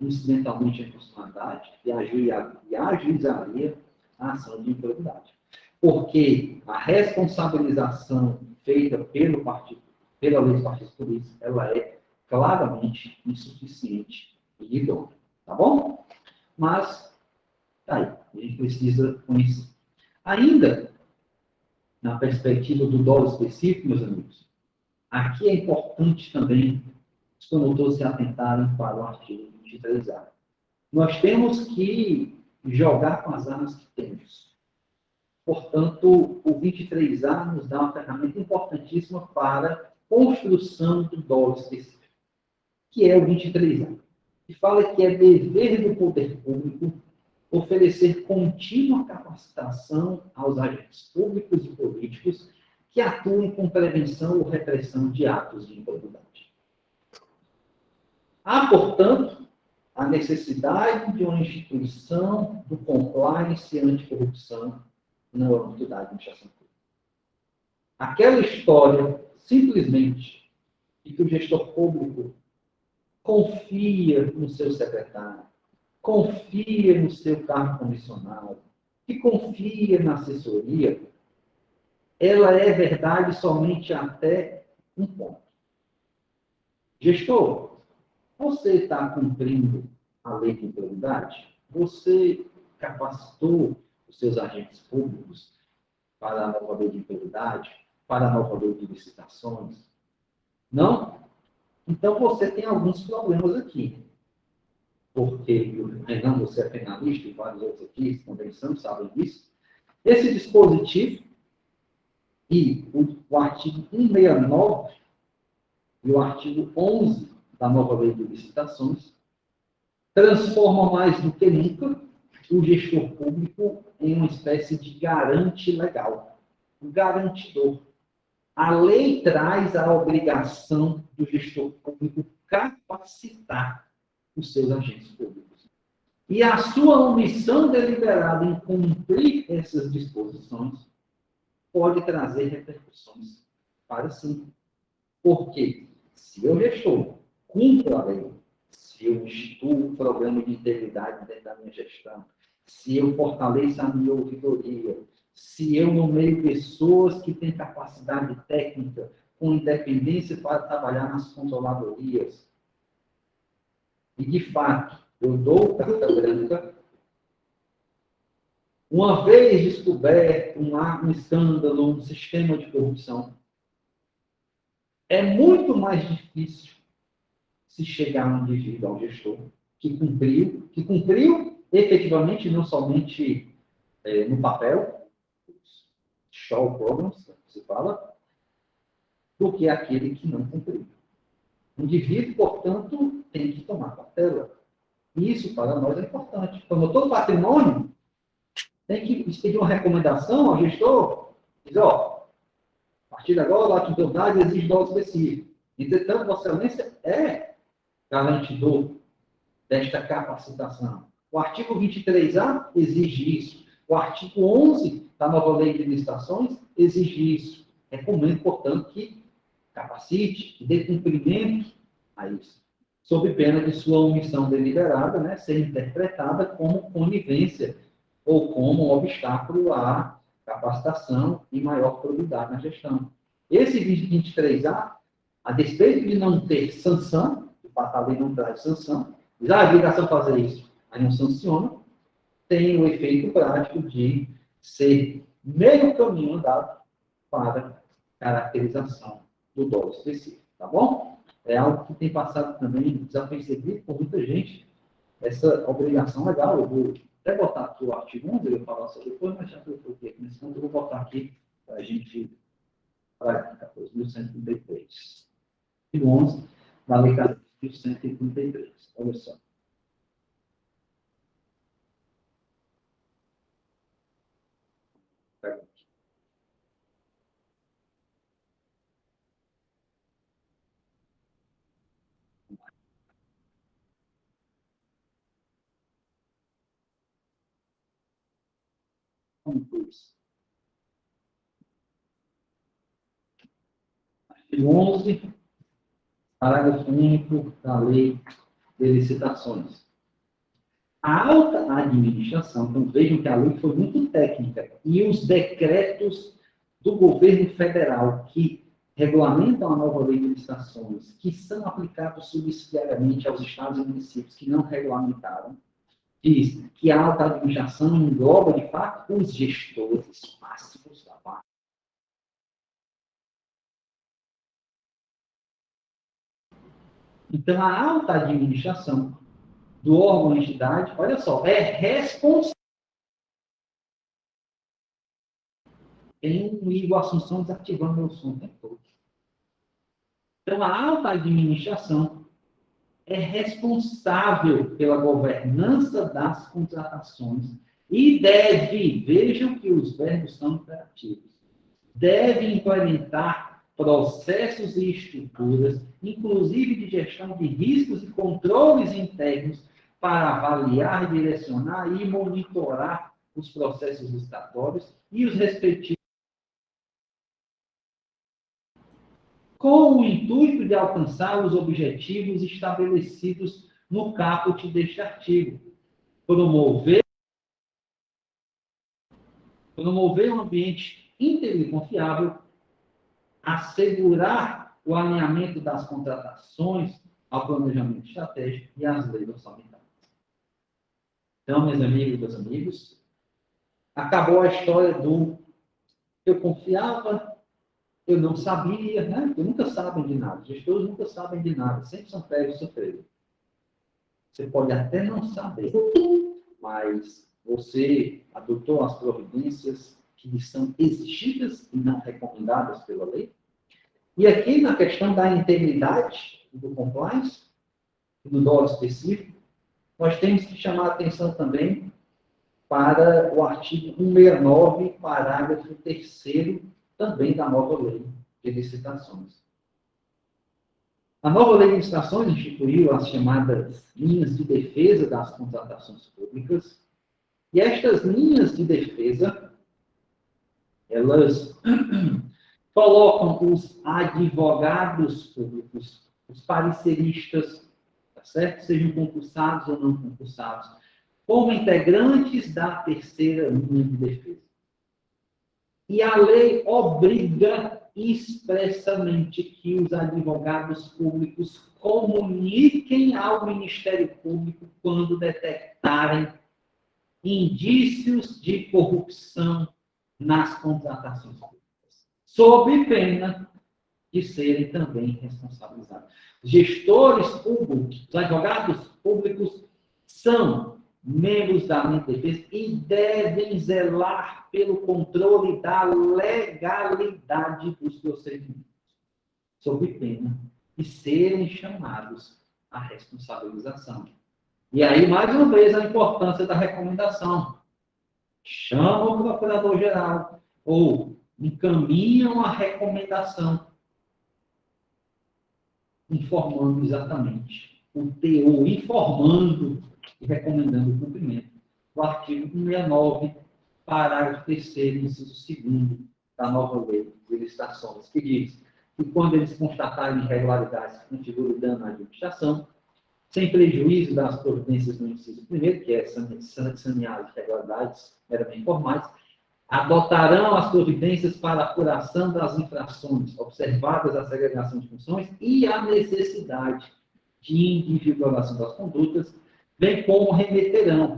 incidentalmente a inconstitucionalidade e ajuizaria a ação de improbidade. Porque a responsabilização feita pelo partido, pela lei dos partidos políticos, ela é claramente insuficiente e idônea. Tá bom? Mas, tá aí. A gente precisa conhecer. Ainda, na perspectiva do dolo específico, meus amigos, aqui é importante também os promotores se atentarem para o artigo 23A. Nós temos que jogar com as armas que temos. Portanto, o 23A nos dá uma ferramenta importantíssima para a construção do dolo específico, que é o 23A, que fala que é dever do poder público oferecer contínua capacitação aos agentes públicos e políticos que atuem com prevenção ou repressão de atos de improbidade. Há, portanto, a necessidade de uma instituição do compliance anticorrupção no âmbito da administração pública. Aquela história, simplesmente, de que o gestor público confia no seu secretário, confia no seu cargo comissionado, que confia na assessoria, ela é verdade somente até um ponto. Gestor, você está cumprindo a lei de integridade? Você capacitou os seus agentes públicos para a nova lei de integridade, para a nova lei de licitações? Não? Então você tem alguns problemas aqui. Porque, Renan, você é penalista e vários outros aqui também sabem disso. Esse dispositivo e o artigo 169 e o artigo 11 da nova lei de licitações transformam mais do que nunca o gestor público em uma espécie de garante legal, um garantidor. A lei traz a obrigação do gestor público capacitar os seus agentes públicos. E a sua omissão deliberada em cumprir essas disposições pode trazer repercussões para si. Porque se eu gestor cumpro a lei, se eu instituo um programa de integridade dentro da minha gestão, se eu fortaleço a minha auditoria, se eu nomeio pessoas que têm capacidade técnica com independência para trabalhar nas controladorias, e, de fato, eu dou carta branca, uma vez descoberto um escândalo, um sistema de corrupção, é muito mais difícil se chegar a um indivíduo, ao gestor, que cumpriu efetivamente, não somente no papel, show programs, que se fala, do que aquele que não cumpriu. O indivíduo, portanto, tem que tomar cautela. Isso, para nós, é importante. Promotor do patrimônio tem que pedir uma recomendação ao gestor, diz, a partir de agora, a atividade exige dose específico. Entretanto, Vossa Excelência é garantidor desta capacitação. O artigo 23A exige isso. O artigo 11 da nova lei de licitações exige isso. Recomendo, portanto, que capacite, que dê cumprimento a isso, sob pena de sua omissão deliberada, né, ser interpretada como conivência ou como um obstáculo à capacitação e maior probidade na gestão. Esse 23A, a despeito de não ter sanção, a lei não traz sanção, diz, a obrigação de fazer isso, aí não sanciona, tem o efeito prático de ser meio caminho andado para caracterização do dolo específico, tá bom? É algo que tem passado também desapercebido por muita gente, essa obrigação legal. Eu vou até botar aqui o artigo 11, eu vou falar sobre depois, mas já que eu coloquei aqui nesse ponto, eu vou botar aqui para a gente, para 14.133. Artigo 11, da lei 14.133. Olha só. Artigo 11, parágrafo único da lei de licitações. A alta administração, então vejam que a lei foi muito técnica, e os decretos do governo federal que regulamentam a nova lei de licitações, que são aplicados subsidiariamente aos estados e municípios que não regulamentaram, diz que a alta administração engloba, de fato, os gestores máximos da parte. Então, a alta administração do órgão ou entidade, olha só, é responsável. Tem um Igor Assunção desativando meu som o tempo todo. Então, a alta administração é responsável pela governança das contratações e deve, vejam que os verbos são imperativos, deve implementar processos e estruturas, inclusive de gestão de riscos e controles internos, para avaliar, direcionar e monitorar os processos licitatórios e os respectivos, com o intuito de alcançar os objetivos estabelecidos no caput deste artigo. Promover um ambiente íntegro e confiável, assegurar o alinhamento das contratações ao planejamento estratégico e às leis orçamentárias. Então, meus amigos e meus amigos, acabou a história do eu confiava, eu não sabia, né? Porque nunca sabem de nada. Os gestores nunca sabem de nada, sempre são pegos de surpresa. Você pode até não saber, mas você adotou as providências que lhe são exigidas e não recomendadas pela lei. E aqui, na questão da integridade do compliance, do dolo específico, nós temos que chamar a atenção também para o artigo 169, parágrafo 3º, também da nova lei de licitações. A nova lei de licitações instituiu as chamadas linhas de defesa das contratações públicas, e estas linhas de defesa, elas colocam os advogados públicos, os pareceristas, tá certo? Sejam concursados ou não concursados, como integrantes da terceira linha de defesa. E a lei obriga expressamente que os advogados públicos comuniquem ao Ministério Público quando detectarem indícios de corrupção nas contratações públicas, sob pena de serem também responsabilizados. Gestores públicos, os advogados públicos são membros da linha de defesa e devem zelar pelo controle da legalidade dos procedimentos, sob pena de serem chamados à responsabilização. E aí, mais uma vez, a importância da recomendação. Chama o procurador-geral ou encaminham a recomendação, informando exatamente o teor, informando e recomendando o cumprimento do artigo 169, parágrafo 3º, inciso 2º da nova lei de licitações, que diz que quando eles constatarem irregularidades que configuram dano à administração, sem prejuízo das providências no inciso 1º, que é sanear as irregularidades meramente formais, adotarão as providências para a apuração das infrações, observadas a segregação de funções e a necessidade de individualização das condutas, bem como remeterão,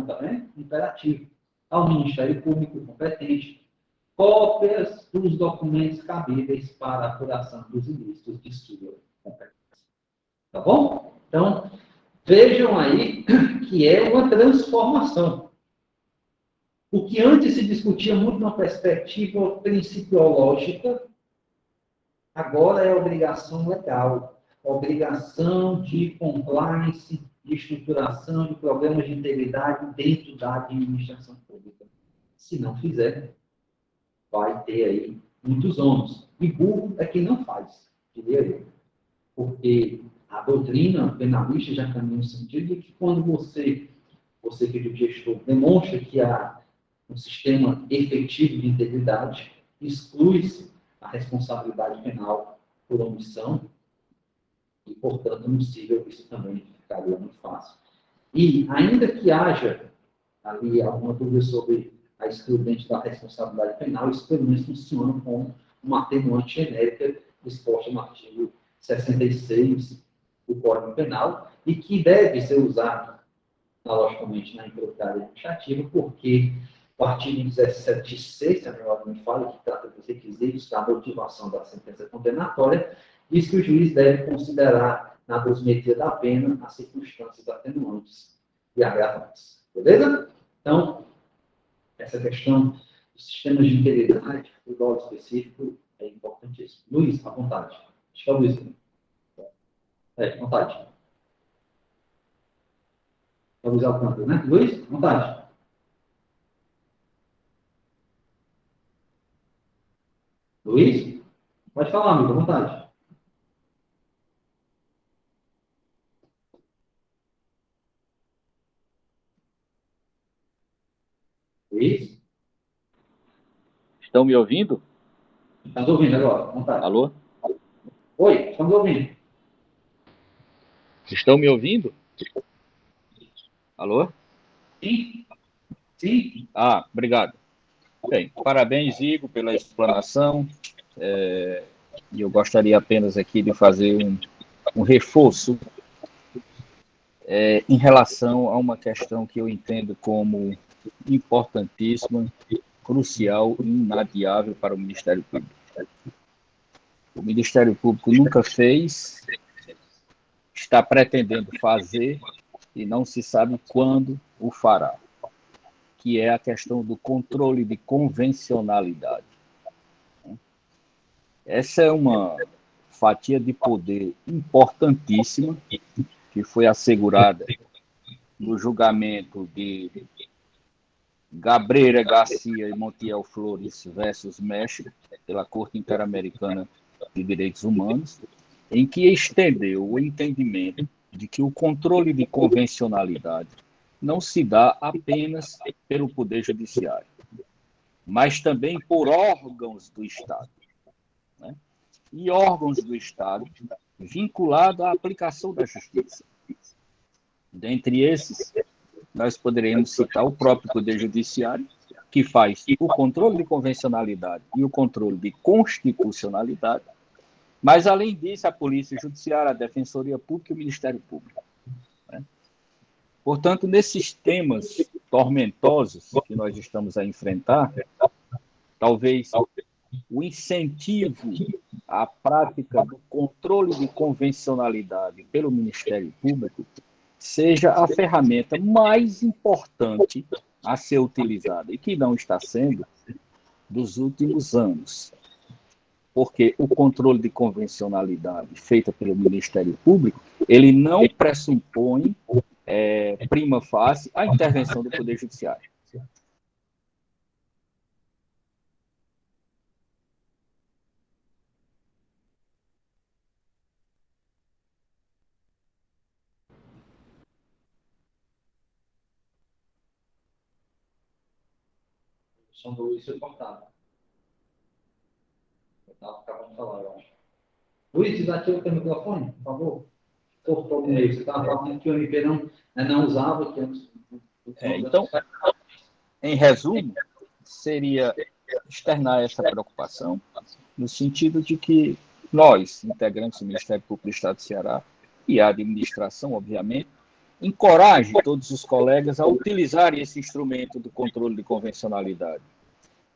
tá vendo? Imperativo, ao Ministério Público competente, cópias dos documentos cabíveis para a apuração dos ilícitos de sua competência. Tá bom? Então, vejam aí que é uma transformação. O que antes se discutia muito na perspectiva principiológica, agora é obrigação legal, obrigação de compliance, de estruturação de programas de integridade dentro da administração pública. Se não fizer, vai ter aí muitos ônus. E burro é quem não faz, diria eu. Porque a doutrina penalista já caminha no sentido de que quando você que é gestor, demonstra que há um sistema efetivo de integridade, exclui-se a responsabilidade penal por omissão e, portanto, não possível, isso também ficaria muito fácil. E, ainda que haja ali alguma dúvida sobre a excludente da responsabilidade penal, isso pelo menos funciona como uma atenuante genérica disposta no artigo 66 do Código Penal e que deve ser usado, logicamente, na improbidade administrativa, porque o artigo 17.6, se a memória me fala, que trata dos requisitos da motivação da sentença condenatória, diz que o juiz deve considerar na dosimetria da pena as circunstâncias atenuantes e agravantes. Beleza? Então, essa questão dos sistemas de integridade, do dolo específico, é importantíssimo. Luiz, à vontade. Acho que é o Luiz. À vontade. É o Luiz Alcântara, né? Luiz, à vontade. Luiz? Pode falar, amigo, à vontade. Isso. Estão me ouvindo? Estamos ouvindo agora, vontade. Alô? Oi, estamos ouvindo. Estão me ouvindo? Alô? Sim? Sim? Ah, obrigado. Bem, parabéns, Igor, pela explanação. E eu gostaria apenas aqui de fazer um reforço em relação a uma questão que eu entendo como importantíssima, crucial e inadiável para o Ministério Público. O Ministério Público nunca fez, está pretendendo fazer e não se sabe quando o fará, que é a questão do controle de convencionalidade. Essa é uma fatia de poder importantíssima que foi assegurada no julgamento de Gabreira Garcia e Montiel Flores versus México, pela Corte Interamericana de Direitos Humanos, em que estendeu o entendimento de que o controle de convencionalidade não se dá apenas pelo Poder Judiciário, mas também por órgãos do Estado. Né? E órgãos do Estado vinculados à aplicação da justiça. Dentre esses, nós poderíamos citar o próprio Poder Judiciário, que faz o controle de convencionalidade e o controle de constitucionalidade, mas, além disso, a Polícia Judiciária, a Defensoria Pública e o Ministério Público. Né? Portanto, nesses temas tormentosos que nós estamos a enfrentar, talvez o incentivo à prática do controle de convencionalidade pelo Ministério Público seja a ferramenta mais importante a ser utilizada, e que não está sendo dos últimos anos. Porque o controle de convencionalidade feito pelo Ministério Público, ele não pressupõe, prima facie, a intervenção do Poder Judiciário. O som do Luiz foi cortado. Eu estava acabando de falar, eu acho. Luiz, desativa o teu microfone, por favor. Cortou no meio. Você estava falando que o MP não usava, que antes. Então, em resumo, seria externar essa preocupação, no sentido de que nós, integrantes do Ministério Público do Estado do Ceará, e a administração, obviamente, encoraje todos os colegas a utilizarem esse instrumento do controle de convencionalidade.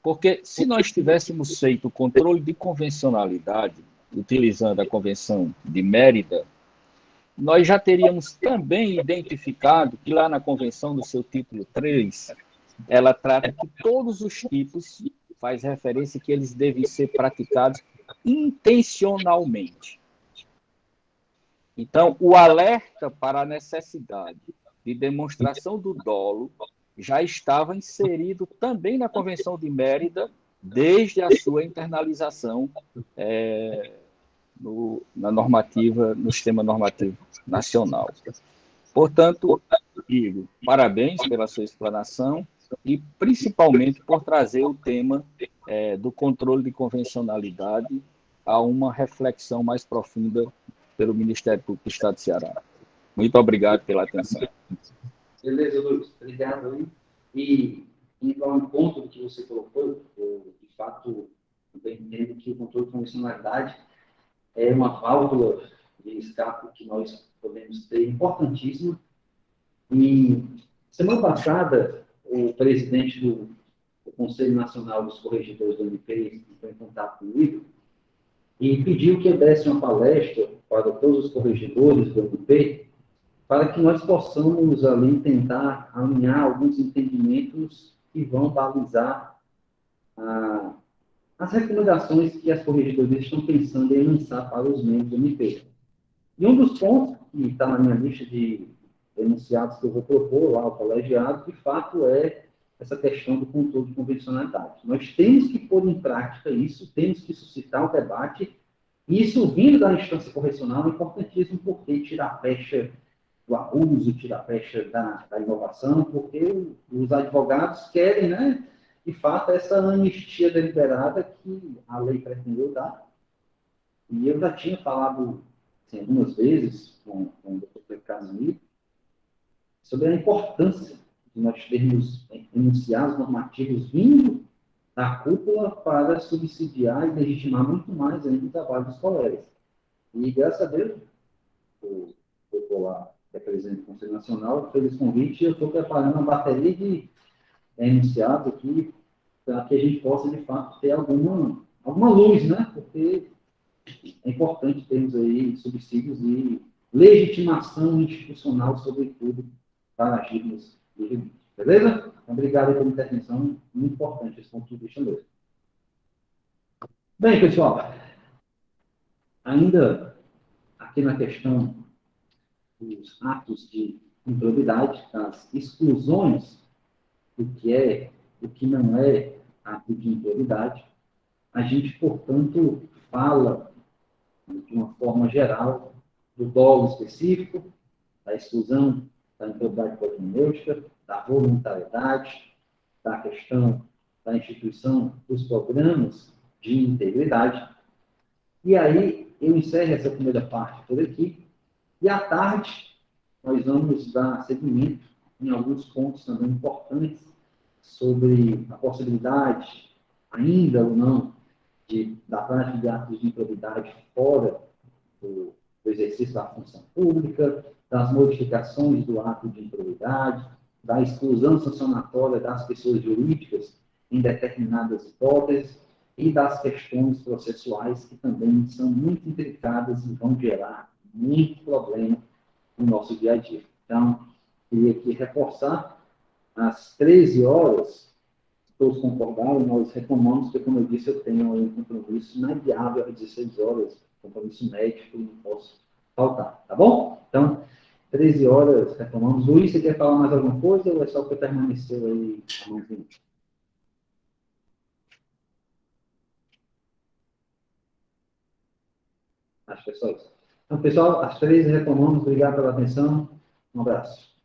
Porque se nós tivéssemos feito o controle de convencionalidade, utilizando a Convenção de Mérida, nós já teríamos também identificado que lá na Convenção, no seu título 3, ela trata que todos os tipos, faz referência que eles devem ser praticados intencionalmente. Então, o alerta para a necessidade de demonstração do dolo já estava inserido também na Convenção de Mérida, desde a sua internalização na normativa, no sistema normativo nacional. Portanto, Igor, parabéns pela sua explanação e principalmente por trazer o tema do controle de convencionalidade a uma reflexão mais profunda pelo Ministério Público do Estado do Ceará. Muito obrigado pela atenção. Beleza, Luiz. Obrigado aí. E indo ao encontro do que você colocou, de fato, eu entendo que o controle de convencionalidade é uma válvula de escape que nós podemos ter importantíssima. E semana passada, o presidente do Conselho Nacional dos Corregedores do MP entrou em contato comigo e pediu que eu desse uma palestra para todos os corregedores do MP para que nós possamos ali tentar alinhar alguns entendimentos que vão balizar as recomendações que as corregedorias estão pensando em lançar para os membros do MP. E um dos pontos que está na minha lista de enunciados que eu vou propor lá ao colegiado, de fato, é essa questão do controle de convencionalidade. Nós temos que pôr em prática isso, temos que suscitar o debate, e isso vindo da instância correcional é importantíssimo, porque tira a pecha o abuso, o tira-pecha da inovação, porque os advogados querem, né, de fato, essa anistia deliberada que a lei pretendeu dar. E eu já tinha falado assim, algumas vezes com o Dr. Casimiro sobre a importância de nós termos enunciados normativos vindo da cúpula para subsidiar e legitimar muito mais ainda o trabalho dos colegas. E, graças a Deus, o doutor lá, que é presidente do Conselho Nacional, fez esse convite e eu estou preparando uma bateria de enunciados aqui para que a gente possa, de fato, ter alguma luz, né? Porque é importante termos aí subsídios e legitimação institucional, sobretudo, para agirmos livremente. Beleza? Obrigado pela intervenção. Muito importante esse ponto de vista mesmo. Bem, pessoal, ainda aqui na questão dos atos de improbidade, das exclusões do que é, do que não é ato de improbidade, a gente, portanto, fala de uma forma geral do dolo específico, da exclusão da improbidade propedêutica, da voluntariedade, da questão da instituição dos programas de integridade. E aí, eu encerro essa primeira parte por aqui, e à tarde nós vamos dar seguimento em alguns pontos também importantes sobre a possibilidade, ainda ou não, da prática de atos de improbidade fora do exercício da função pública, das modificações do ato de improbidade, da exclusão sancionatória das pessoas jurídicas em determinadas hipóteses e das questões processuais que também são muito intricadas e vão gerar muito problema no nosso dia a dia. Então, queria aqui reforçar, às 13 horas, todos concordaram, nós retomamos, porque, como eu disse, eu tenho um compromisso inadiável às 16 horas, compromisso médico, não posso faltar, tá bom? Então, 13 horas, retomamos. Luiz, você quer falar mais alguma coisa ou é só que permaneceu aí a mãozinha? Acho que é só isso. Então, pessoal, às 13 retomamos. Obrigado pela atenção. Um abraço.